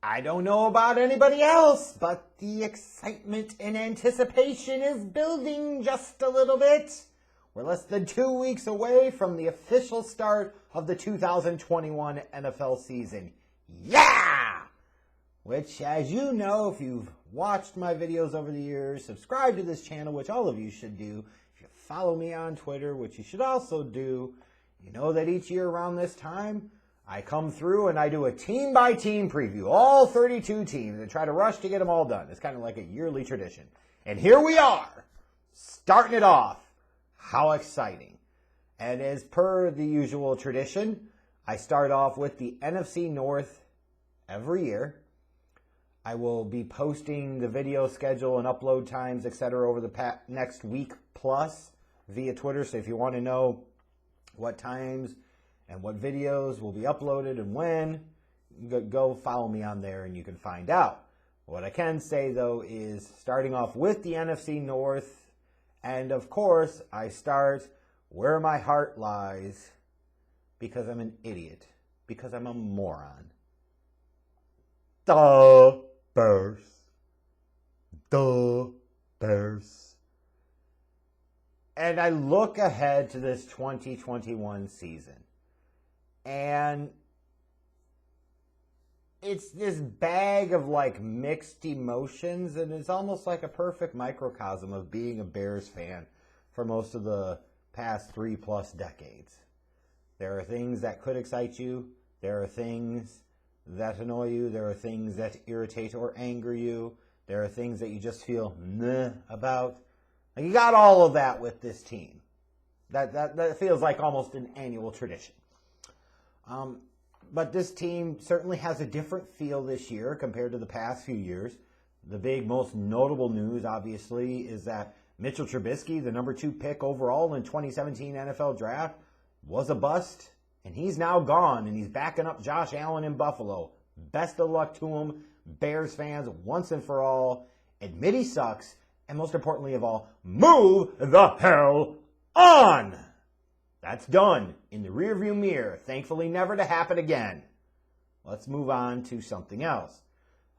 I don't know about anybody else, but the excitement and anticipation is building just a little bit. We're less than 2 weeks away from the official start of the 2021 NFL season. Yeah! Which, as you know, if you've watched my videos over the years, subscribe to this channel, which all of you should do. If you follow me on Twitter, which you should also do, you know that each year around this time, I come through and I do a team-by-team preview, all 32 teams, and try to rush to get them all done. It's kind of like a yearly tradition. And here we are, starting it off. How exciting. And as per the usual tradition, I start off with the NFC North every year. I will be posting the video schedule and upload times, etc. over the next week plus via Twitter. So if you want to know what times and what videos will be uploaded and when, go follow me on there and you can find out. What I can say, though, is starting off with the NFC North, and of course, I start where my heart lies, because I'm an idiot, because I'm a moron. The Bears. The Bears. And I look ahead to this 2021 season. And it's this bag of like mixed emotions, and it's almost like a perfect microcosm of being a Bears fan for most of the past 3+ decades. There are things that could excite you. There are things that annoy you. There are things that irritate or anger you. There are things that you just feel meh about. And you got all of that with this team. That feels like almost an annual tradition. But this team certainly has a different feel this year compared to the past few years. The big, most notable news, obviously, is that Mitchell Trubisky, the number 2 pick overall in 2017 NFL Draft, was a bust, and he's now gone, and he's backing up Josh Allen in Buffalo. Best of luck to him, Bears fans, once and for all. Admit he sucks, and most importantly of all, move the hell on! That's done. In the rearview mirror. Thankfully never to happen again. Let's move on to something else.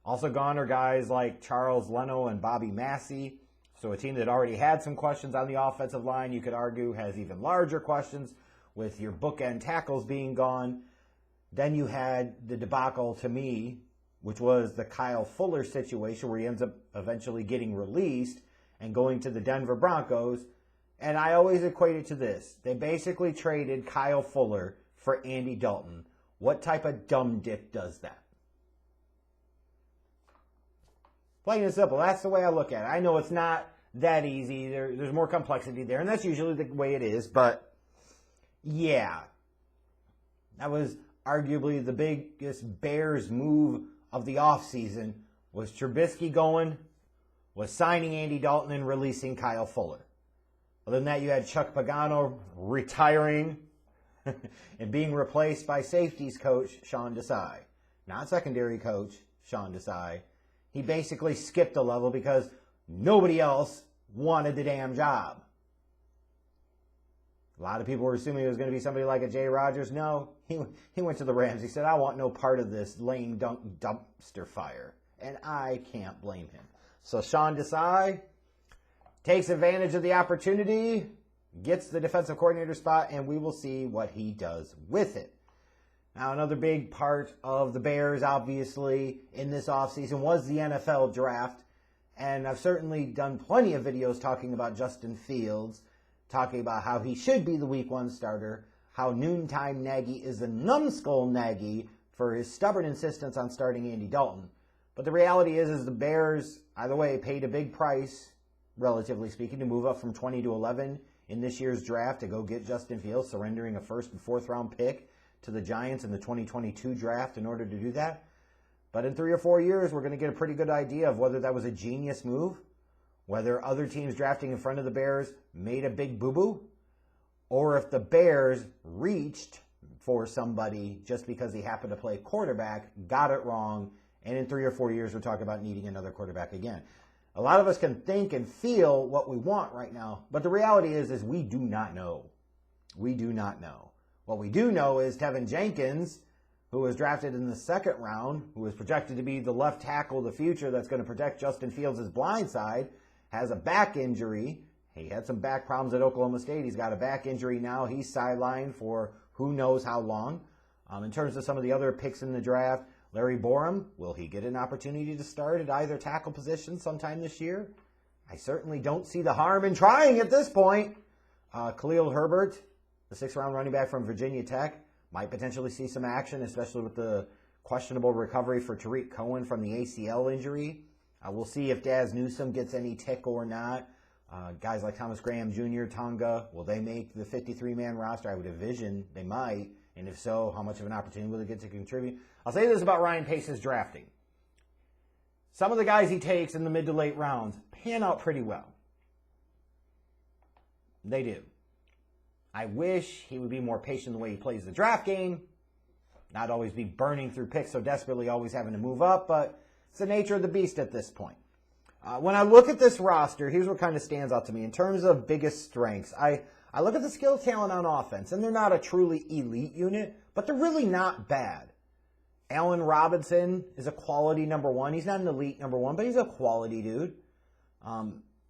Also gone are guys like Charles Leno and Bobby Massey. So a team that already had some questions on the offensive line, you could argue, has even larger questions with your bookend tackles being gone. Then you had the debacle to me, which was the Kyle Fuller situation where he ends up eventually getting released and going to the Denver Broncos. And I always equate it to this. They basically traded Kyle Fuller for Andy Dalton. What type of dumb dick does that? Plain and simple. That's the way I look at it. I know it's not that easy. There's more complexity there, and that's usually the way it is. But, yeah. That was arguably the biggest Bears move of the offseason, was Trubisky going, was signing Andy Dalton, and releasing Kyle Fuller. Other than that, you had Chuck Pagano retiring and being replaced by safeties coach Sean Desai. Not secondary coach Sean Desai. He basically skipped a level because nobody else wanted the damn job. A lot of people were assuming it was going to be somebody like a Jay Rodgers. No, he went to the Rams. He said, I want no part of this lame dumpster fire. And I can't blame him. So Sean Desai takes advantage of the opportunity, gets the defensive coordinator spot, and we will see what he does with it. Now, another big part of the Bears, obviously, in this offseason was the NFL draft. And I've certainly done plenty of videos talking about Justin Fields, talking about how he should be the Week 1 starter, how noontime Nagy is a numbskull Nagy for his stubborn insistence on starting Andy Dalton. But the reality is the Bears, either way, paid a big price, relatively speaking, to move up from 20 to 11 in this year's draft to go get Justin Fields, surrendering a 1st and 4th round pick to the Giants in the 2022 draft in order to do that. But in 3 or 4 years, we're going to get a pretty good idea of whether that was a genius move, whether other teams drafting in front of the Bears made a big boo-boo, or if the Bears reached for somebody just because he happened to play quarterback, got it wrong, and in 3 or 4 years, we're talking about needing another quarterback again. A lot of us can think and feel what we want right now, but the reality is we do not know. We do not know. What we do know is Tevin Jenkins, who was drafted in the second round, who was projected to be the left tackle of the future that's going to protect Justin Fields' blind side, has a back injury. He had some back problems at Oklahoma State. He's got a back injury now. He's sidelined for who knows how long. In terms of some of the other picks in the draft, Larry Borum, will he get an opportunity to start at either tackle position sometime this year? I certainly don't see the harm in trying at this point. Khalil Herbert, the sixth-round running back from Virginia Tech, might potentially see some action, especially with the questionable recovery for Tariq Cohen from the ACL injury. We'll see if Daz Newsome gets any tick or not. Guys like Thomas Graham Jr., Tonga, will they make the 53-man roster? I would envision they might. And if so, how much of an opportunity will they get to contribute? I'll say this about Ryan Pace's drafting. Some of the guys he takes in the mid to late rounds pan out pretty well. They do. I wish he would be more patient in the way he plays the draft game, not always be burning through picks so desperately, always having to move up, but it's the nature of the beast at this point. When I look at this roster, here's what kind of stands out to me. In terms of biggest strengths, I look at the skill talent on offense, and they're not a truly elite unit, but they're really not bad. Allen Robinson is a quality number one. He's not an elite number one, but he's a quality dude.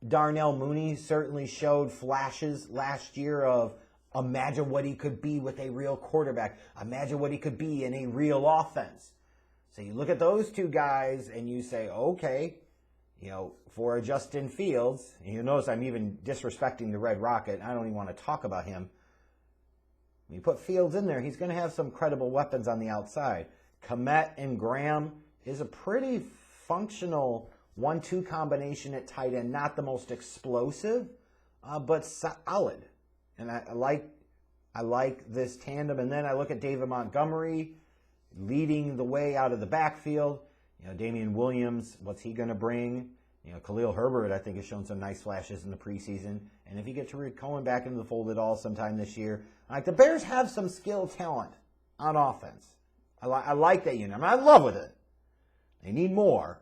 Darnell Mooney certainly showed flashes last year of imagine what he could be with a real quarterback. Imagine what he could be in a real offense. So you look at those two guys and you say, okay, for Justin Fields, and you notice I'm even disrespecting the Red Rocket. I don't even want to talk about him. When you put Fields in there, he's going to have some credible weapons on the outside. Kmet and Graham is a pretty functional 1-2 combination at tight end. Not the most explosive, but solid. And I like this tandem. And then I look at David Montgomery leading the way out of the backfield. Damian Williams, what's he going to bring? Khalil Herbert, I think, has shown some nice flashes in the preseason. And if you get Tariq Cohen back into the fold at all sometime this year, the Bears have some skill talent on offense. I like that unit. I'm not in love with it. They need more,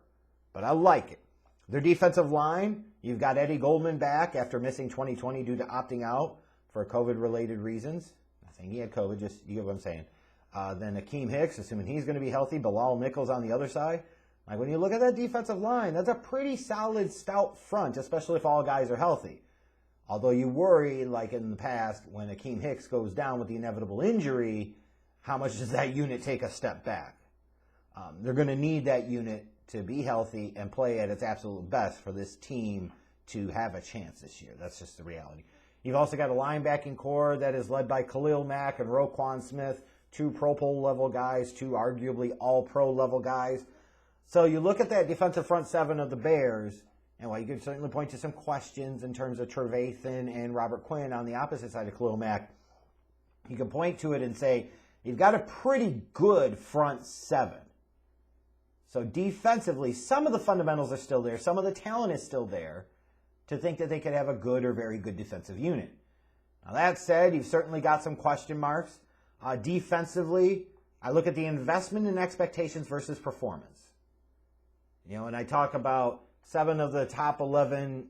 but I like it. Their defensive line, you've got Eddie Goldman back after missing 2020 due to opting out for COVID-related reasons. Not saying he had COVID, just you get what I'm saying. Then Akeem Hicks, assuming he's going to be healthy. Bilal Nichols on the other side. When you look at that defensive line, that's a pretty solid, stout front, especially if all guys are healthy. Although you worry, like in the past, when Akeem Hicks goes down with the inevitable injury, how much does that unit take a step back? They're going to need that unit to be healthy and play at its absolute best for this team to have a chance this year. That's just the reality. You've also got a linebacking core that is led by Khalil Mack and Roquan Smith, two Pro Bowl level guys, two arguably all-pro level guys. So you look at that defensive front seven of the Bears, and while you can certainly point to some questions in terms of Trevathan and Robert Quinn on the opposite side of Khalil Mack, you can point to it and say, you've got a pretty good front seven. So defensively, some of the fundamentals are still there. Some of the talent is still there to think that they could have a good or very good defensive unit. Now that said, you've certainly got some question marks. Defensively, I look at the investment and expectations versus performance. And I talk about 7 of the top 11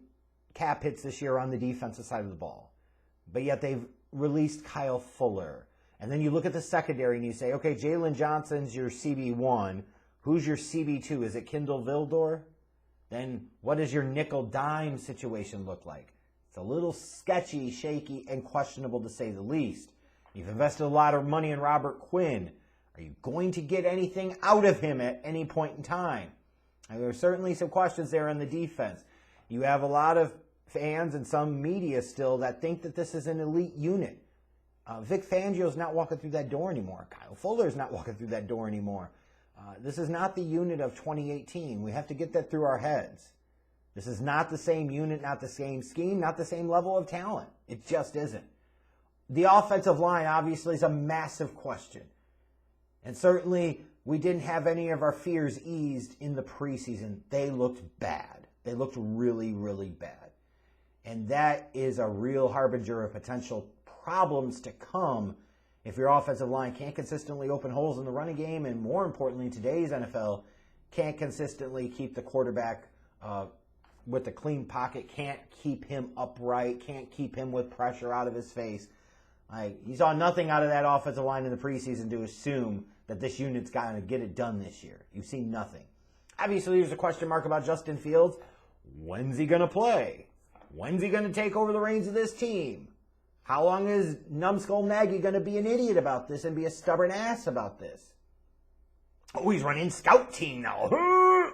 cap hits this year on the defensive side of the ball. But yet they've released Kyle Fuller. And then you look at the secondary and you say, okay, Jalen Johnson's your CB1. Who's your CB2? Is it Kendall Vildor? Then what does your nickel dime situation look like? It's a little sketchy, shaky, and questionable to say the least. You've invested a lot of money in Robert Quinn. Are you going to get anything out of him at any point in time? And there are certainly some questions there on the defense. You have a lot of fans and some media still that think that this is an elite unit. Vic Fangio's not walking through that door anymore. Kyle Fuller's not walking through that door anymore. This is not the unit of 2018. We have to get that through our heads. This is not the same unit, not the same scheme, not the same level of talent. It just isn't. The offensive line obviously is a massive question. And certainly we didn't have any of our fears eased in the preseason. They looked bad. They looked really, really bad. And that is a real harbinger of potential problems to come if your offensive line can't consistently open holes in the running game, and more importantly, in today's NFL, can't consistently keep the quarterback with a clean pocket, can't keep him upright, can't keep him with pressure out of his face. You saw nothing out of that offensive line in the preseason to assume that this unit's going to get it done this year. You've seen nothing. Obviously, there's a question mark about Justin Fields. When's he going to play? When's he going to take over the reins of this team? How long is numbskull Nagy going to be an idiot about this and be a stubborn ass about this? Oh, he's running scout team now.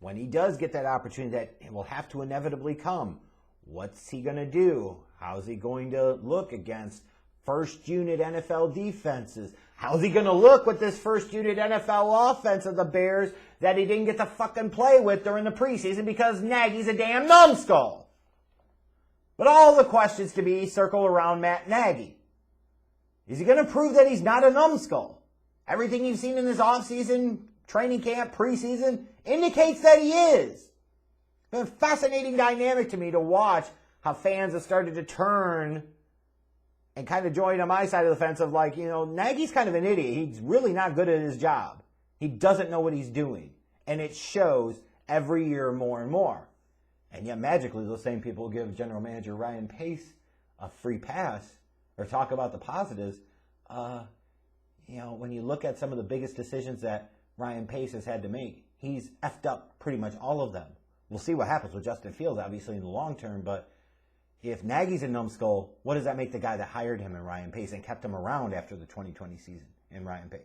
When he does get that opportunity, that will have to inevitably come. What's he going to do? How's he going to look against first unit NFL defenses? How's he going to look with this first unit NFL offense of the Bears that he didn't get to fucking play with during the preseason because Nagy's a damn numbskull? But all the questions to be circle around Matt Nagy. Is he going to prove that he's not a numbskull? Everything you've seen in this offseason, training camp, preseason, indicates that he is. It's been a fascinating dynamic to me to watch how fans have started to turn and kind of join on my side of the fence of like, Nagy's kind of an idiot. He's really not good at his job. He doesn't know what he's doing. And it shows every year more and more. And yet magically those same people give general manager Ryan Pace a free pass or talk about the positives. When you look at some of the biggest decisions that Ryan Pace has had to make, he's effed up pretty much all of them. We'll see what happens with Justin Fields, obviously, in the long term, but if Nagy's a numbskull, what does that make the guy that hired him in Ryan Pace and kept him around after the 2020 season in Ryan Pace?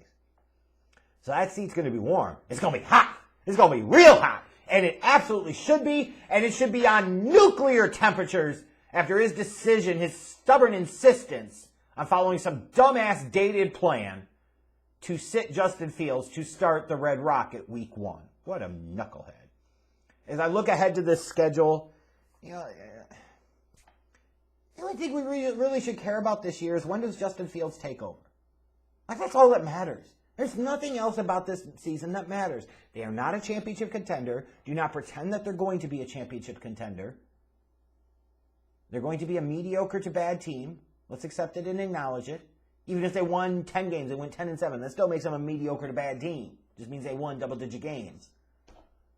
So that seat's going to be warm. It's going to be hot. It's going to be real hot. And it absolutely should be. And it should be on nuclear temperatures after his decision, his stubborn insistence on following some dumbass dated plan to sit Justin Fields to start the Red Rocket week 1. What a knucklehead. As I look ahead to this schedule, the only thing we really should care about this year is when does Justin Fields take over? Like, that's all that matters. There's nothing else about this season that matters. They are not a championship contender. Do not pretend that they're going to be a championship contender. They're going to be a mediocre to bad team. Let's accept it and acknowledge it. Even if they won 10 games, they went 10-7. That still makes them a mediocre to bad team. Just means they won double-digit games.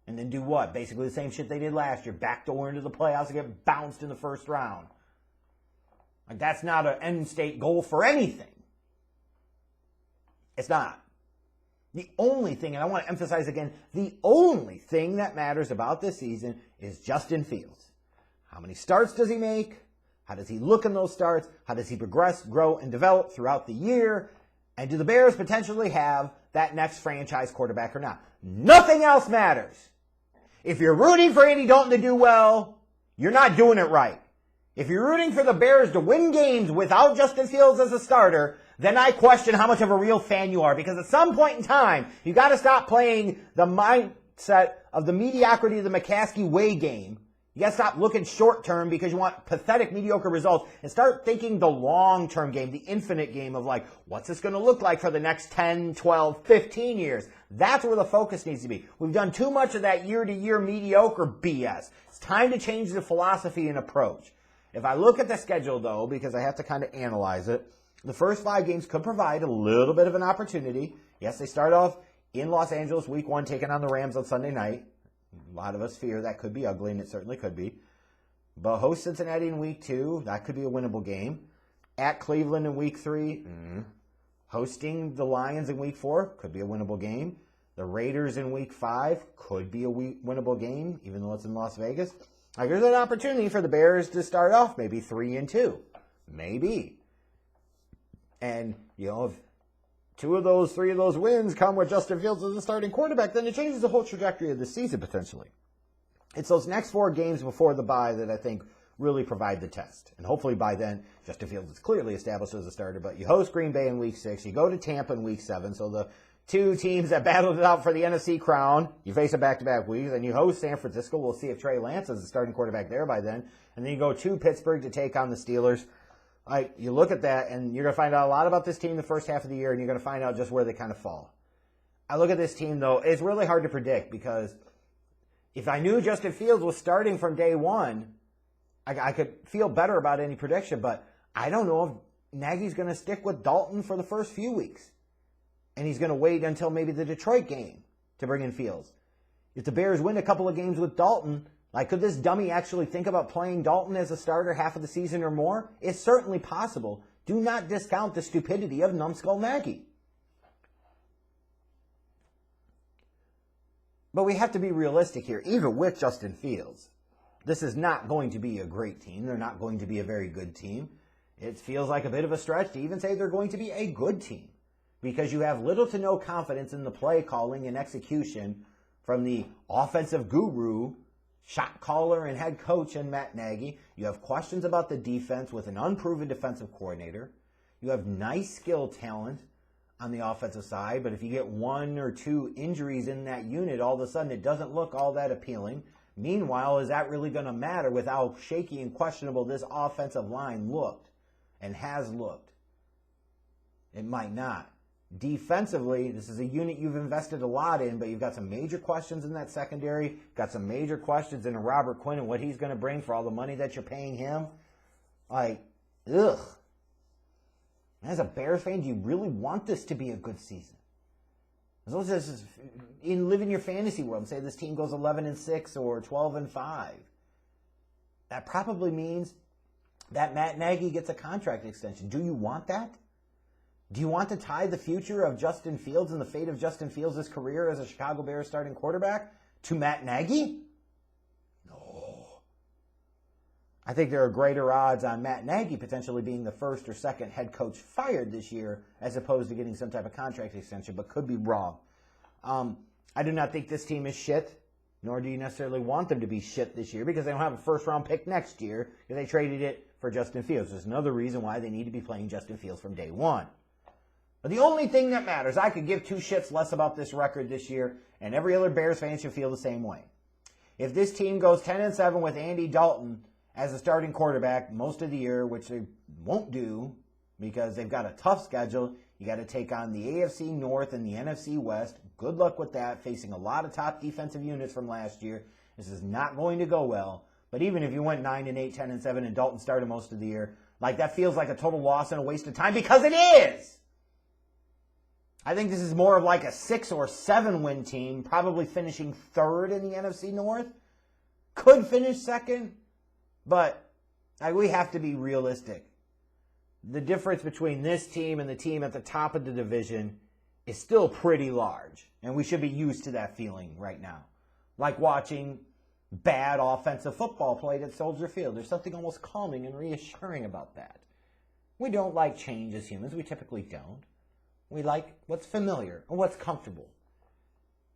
And then do what? Basically the same shit they did last year. Backdoor into the playoffs and get bounced in the first round. Like, that's not an end state goal for anything. It's not. The only thing, and I want to emphasize again, the only thing that matters about this season is Justin Fields. How many starts does he make? How does he look in those starts? How does he progress, grow, and develop throughout the year? And do the Bears potentially have that next franchise quarterback or not? Nothing else matters. If you're rooting for Andy Dalton to do well, you're not doing it right. If you're rooting for the Bears to win games without Justin Fields as a starter, then I question how much of a real fan you are. Because at some point in time, you got to stop playing the mindset of the mediocrity of the McCaskey way game. You got to stop looking short-term because you want pathetic, mediocre results and start thinking the long-term game, the infinite game of like, what's this going to look like for the next 10, 12, 15 years? That's where the focus needs to be. We've done too much of that year-to-year mediocre BS. It's time to change the philosophy and approach. If I look at the schedule, though, because I have to kind of analyze it, the first 5 games could provide a little bit of an opportunity. Yes, they start off in Los Angeles week 1, taking on the Rams on Sunday night. A lot of us fear that could be ugly, and it certainly could be. But host Cincinnati in week 2, that could be a winnable game. At Cleveland in week 3, hosting the Lions in week 4, could be a winnable game. The Raiders in week 5 could be a winnable game, even though it's in Las Vegas. Like, there's an opportunity for the Bears to start off maybe 3-2. Maybe. And, if 3 of those wins come with Justin Fields as the starting quarterback, then it changes the whole trajectory of the season potentially. It's those next 4 games before the bye that I think really provide the test. And hopefully by then, Justin Fields is clearly established as a starter. But you host Green Bay in week 6. You go to Tampa in week 7. So the 2 teams that battled it out for the NFC crown, you face a back-to-back weeks. And you host San Francisco. We'll see if Trey Lance is the starting quarterback there by then. And then you go to Pittsburgh to take on the Steelers. You look at that, and you're going to find out a lot about this team the first half of the year, and you're going to find out just where they kind of fall. I look at this team, though, it's really hard to predict because if I knew Justin Fields was starting from day one, I could feel better about any prediction, but I don't know if Nagy's going to stick with Dalton for the first few weeks, and he's going to wait until maybe the Detroit game to bring in Fields. If the Bears win a couple of games with Dalton, could this dummy actually think about playing Dalton as a starter half of the season or more? It's certainly possible. Do not discount the stupidity of Numbskull Nagy. But we have to be realistic here, even with Justin Fields. This is not going to be a great team. They're not going to be a very good team. It feels like a bit of a stretch to even say they're going to be a good team, because you have little to no confidence in the play calling and execution from the offensive guru, shot caller, and head coach in Matt Nagy. You have questions about the defense with an unproven defensive coordinator. You have nice skill talent on the offensive side, but if you get one or two injuries in that unit, all of a sudden it doesn't look all that appealing. Meanwhile, is that really going to matter with how shaky and questionable this offensive line looked and has looked? It might not. Defensively, this is a unit you've invested a lot in, but you've got some major questions in that secondary, got some major questions in Robert Quinn and what he's going to bring for all the money that you're paying him. Like, ugh. As a Bears fan, do you really want this to be a good season? As long as this is live in your fantasy world and say this team goes 11-6 or 12-5, that probably means that Matt Nagy gets a contract extension. Do you want that? Do you want to tie the future of Justin Fields and the fate of Justin Fields' career as a Chicago Bears starting quarterback to Matt Nagy? No. I think there are greater odds on Matt Nagy potentially being the first or second head coach fired this year as opposed to getting some type of contract extension, but could be wrong. I do not think this team is shit, nor do you necessarily want them to be shit this year because they don't have a first-round pick next year if they traded it for Justin Fields. There's another reason why they need to be playing Justin Fields from day one. But the only thing that matters, I could give two shits less about this record this year, and every other Bears fan should feel the same way. If this team goes 10-7 with Andy Dalton as a starting quarterback most of the year, which they won't do because they've got a tough schedule, you got to take on the AFC North and the NFC West. Good luck with that, facing a lot of top defensive units from last year. This is not going to go well. But even if you went 9-8, 10-7, and Dalton started most of the year, like that feels like a total loss and a waste of time because it is. I think this is more of like a 6 or 7 win team, probably finishing third in the NFC North. Could finish second, but we have to be realistic. The difference between this team and the team at the top of the division is still pretty large, and we should be used to that feeling right now. Like watching bad offensive football played at Soldier Field. There's something almost calming and reassuring about that. We don't like change as humans. We typically don't. We like what's familiar and what's comfortable.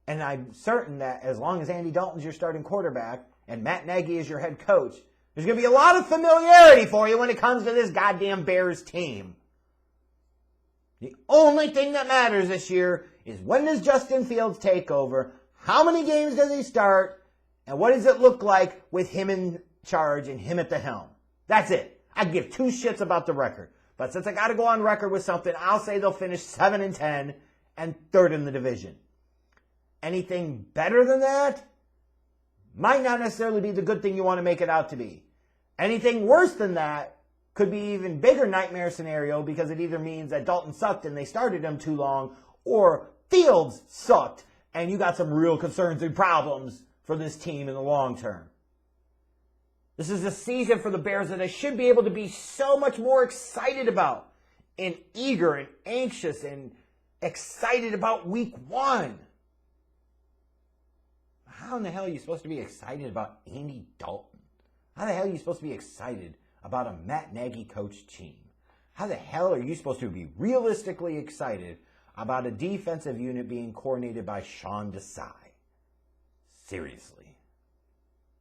And I'm certain that as long as Andy Dalton's your starting quarterback and Matt Nagy is your head coach, there's going to be a lot of familiarity for you when it comes to this goddamn Bears team. The only thing that matters this year is when does Justin Fields take over, how many games does he start, and what does it look like with him in charge and him at the helm. That's it. I give two shits about the record. But since I got to go on record with something, I'll say they'll finish 7-10 and third in the division. Anything better than that might not necessarily be the good thing you want to make it out to be. Anything worse than that could be an even bigger nightmare scenario because it either means that Dalton sucked and they started him too long, or Fields sucked and you got some real concerns and problems for this team in the long term. This is a season for the Bears that I should be able to be so much more excited about, and eager and anxious and excited about week 1. How in the hell are you supposed to be excited about Andy Dalton? How the hell are you supposed to be excited about a Matt Nagy coach team? How the hell are you supposed to be realistically excited about a defensive unit being coordinated by Sean Desai? Seriously.